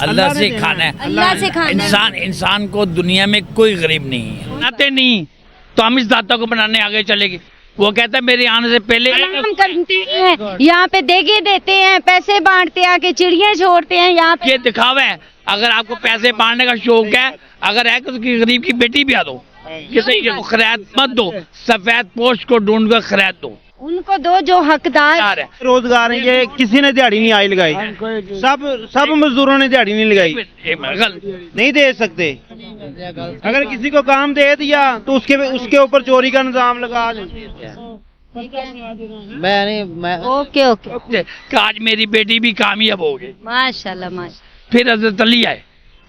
اللہ سے کھانا ہے. اللہ سے کھانا ہے. انسان کو دنیا میں کوئی غریب نہیں ہے. بناتے نہیں تو ہم اس داتا کو بنانے آگے چلے گئے. وہ کہتا ہے میرے آنے سے پہلے ہم کرتے ہیں یہاں پہ دیگے دیتے ہیں, پیسے بانٹتے ہیں, آ کے چڑیاں چھوڑتے ہیں یہاں پہ. یہ دکھاوا ہے. اگر آپ کو پیسے بانٹنے کا شوق ہے, اگر ہے تو غریب کی بیٹی بھی آ دو, کسی کو خیرات مت دو, سفید پوش کو ڈھونڈ کر خیرات دو. ان کو دو جو حقدار ہے روزگار ہیں. یہ کسی نے دیہڑی نہیں آئی لگائی, سب مزدوروں نے دیہڑی نہیں لگائی, نہیں دے سکتے. اگر کسی کو کام دے دیا تو اس کے اوپر چوری کا نظام لگا دیں. اوکے اوکے, کہ آج میری بیٹی بھی کامیاب ہو گئی. ماشاء اللہ ماشاء پھر حضرت علی آئے,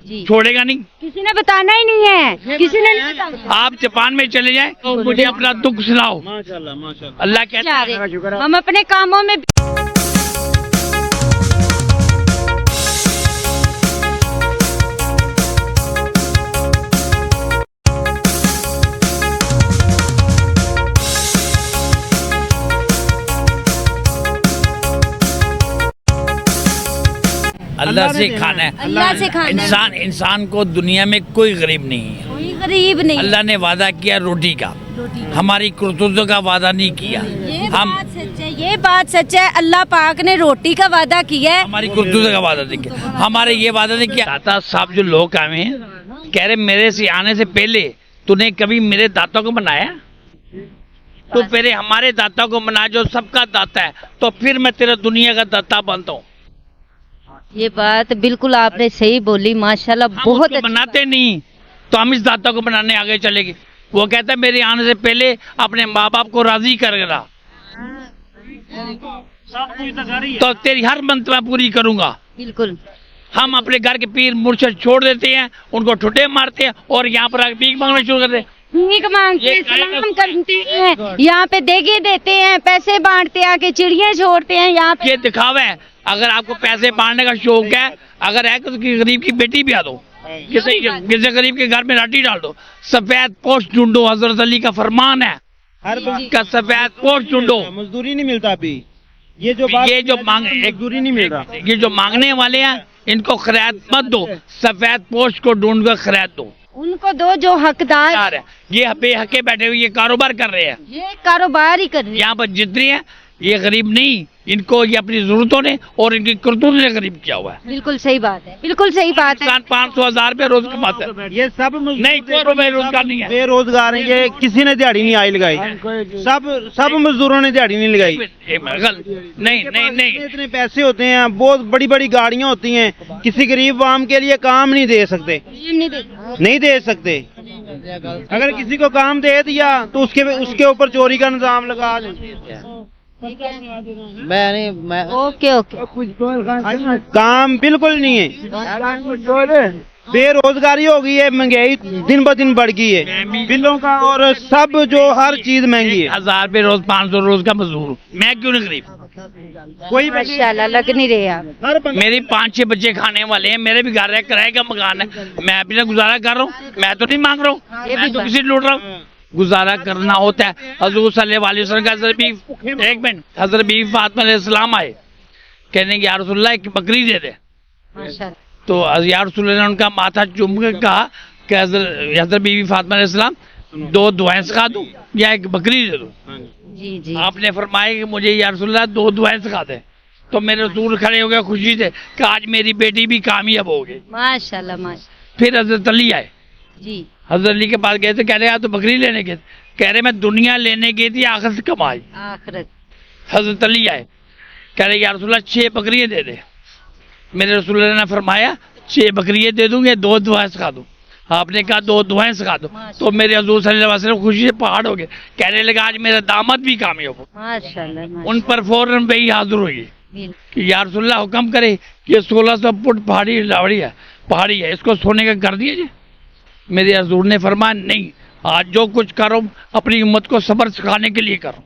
جی. چھوڑے گا نہیں. کسی نے بتانا ہی نہیں ہے, کسی نے نہیں بتانا. آپ جاپان میں چلے جائیں مجھے اپنا دکھ سناؤ. اللہ کہتا ہے ہم اپنے کاموں میں اللہ سے کھانا ہے. اللہ سے کھانا ہے. انسان کو دنیا میں کوئی غریب نہیں ہے. کوئی غریب نہیں. اللہ نے وعدہ کیا روٹی کا, ہماری کرتوتوں کا وعدہ نہیں کیا. ہم یہ بات سچ ہے, اللہ پاک نے روٹی کا وعدہ کیا ہے, ہماری کرتوتوں کا وعدہ نہیں کیا. ہمارے یہ وعدہ نہیں کیا. داتا صاحب جو لوگ آئے ہیں کہہ رہے میرے سے آنے سے پہلے تو نے کبھی میرے داتا کو بنایا, تو پہلے ہمارے داتا کو بنا جو سب کا داتا ہے, تو پھر میں تیرا دنیا کا داتا بنتا ہوں. یہ بات بالکل آپ نے صحیح بولی, ماشاءاللہ. بہت بناتے نہیں تو ہم اس داتا کو بنانے آگے چلے گئے. وہ کہتا ہے میرے آنے سے پہلے اپنے ماں باپ کو راضی کر رہا تو تیری ہر منت میں پوری کروں گا. بالکل. ہم اپنے گھر کے پیر مرشد چھوڑ دیتے ہیں, ان کو ٹھٹے مارتے ہیں اور یہاں پر بھیک مانگنا شروع کر دیتے ہیں. بھیک مانگتے ہیں, سلام کرتے ہیں, یہاں پہ دیگے دیتے ہیں, پیسے بانٹتے ہیں, آ کے چڑیاں چھوڑتے ہیں یہاں پہ. یہ دکھاوا ہے. اگر آپ کو پیسے بانٹنے کا شوق ہے, اگر ہے تو غریب کی بیٹی بھی آ دو, کسی غریب کے گھر میں لاٹھی ڈال دو. سفید پوش ڈھونڈو, حضرت علی کا فرمان ہے کا سفید پوش ڈھونڈو. مزدوری نہیں ملتا ابھی. یہ جو مزدوری نہیں مل رہا, یہ جو مانگنے والے ہیں ان کو خیرات مت دو, سفید پوش کو ڈھونڈ کر خیرات دو. ان کو دو جو حقدار ہے. یہ بے حقے بیٹھے ہوئے یہ کاروبار کر رہے ہیں, یہ کاروبار ہی کر رہے ہیں. یہاں پر جتنے ہیں یہ غریب نہیں, ان کو یہ اپنی ضرورتوں نے اور ان کی کرتوت نے غریب کیا ہوا ہے. بالکل صحیح بات ہے, بالکل صحیح بات ہے. انسان 500,000 روپے روز کماتا ہے. یہ سب نہیں کوئی بے روزگار نہیں ہے. بے روزگار ہیں. یہ کسی نے دیہڑی نہیں آئی لگائی, سب مزدوروں نے دیہڑی نہیں لگائی. نہیں اتنے پیسے ہوتے ہیں, بہت بڑی بڑی گاڑیاں ہوتی ہیں, کسی غریب عوام کے لیے کام نہیں دے سکتے, نہیں دے سکتے. اگر کسی کو کام دے دیا تو اس کے اوپر چوری کا نظام لگا دیں. Okay okay. کام بالکل نہیں ہے. بے روزگاری ہو گئی ہے, مہنگائی دن بہ دن بڑھ گئی ہے, بلوں کا اور سب جو ہر چیز مہنگی ہے. 1000 روپے روز 500 روز کا مزدور, میں کیوں نہیں غریب. کوئی ماشاءاللہ لگ نہیں رہے آپ. میری 5-6 بچے کھانے والے ہیں, میرے بھی گھر ہے, کرائے کا مکان ہے, میں اپنا گزارا کر رہا ہوں. میں تو نہیں مانگ رہا ہوں, میں تو کسی لوٹ رہا ہوں. گزارا کرنا ہوتا ہے. حضور صلی اللہ علیہ وسلم کا حضرت بی فاطمہ علیہ السلام آئے, کہنے کہ یا رسول اللہ ایک بکری دے دے. تو یا رسول اللہ نے ان کا ماتھا چوم کے کہا کہ حضرت بی فاطمہ علیہ السلام 2 دعائیں سکھا دوں یا ایک بکری دے دوں. جی جی. آپ نے فرمایا کہ مجھے یا رسول اللہ 2 دعائیں سکھا دیں. تو میرے رسول کھڑے ہو گئے خوشی سے کہ آج میری بیٹی بھی کامیاب ہو گئی. ماشاءاللہ ماشاءاللہ. پھر حضرت علی آئے, جی. حضرت علی کے پاس گئے تھے, کہہ رہے آپ تو بکری لینے گئے, کہہ رہے میں دنیا لینے گئی تھی, آخرت کمائی. آخرت. حضرت علی آئے, کہہ رہے یا رسول اللہ 6 بکریاں دے دے. میرے رسول اللہ نے فرمایا 6 بکریاں دے دوں گے, 2 دعائیں سکھا دوں. آپ نے کہا 2 دعائیں سکھا دو. تو میرے حضور صلی اللہ علیہ وسلم خوشی سے پہاڑ ہو گئے, کہنے لگا آج میرا داماد بھی کامیاب ہو. ماشاءاللہ. ان پر فوراً بھئی حاضر ہوئی کہ یا رسول اللہ حکم کرے کہ 1600 فٹ پہاڑی لاوڑی ہے, پہاڑی ہے, اس کو سونے کا کر دیجیے. میرے حضور نے فرمایا نہیں, آج جو کچھ کرو اپنی امت کو صبر سکھانے کے لیے کرو,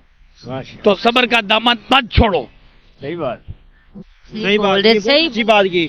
تو صبر کا دامن مت چھوڑو. صحیح بات کی.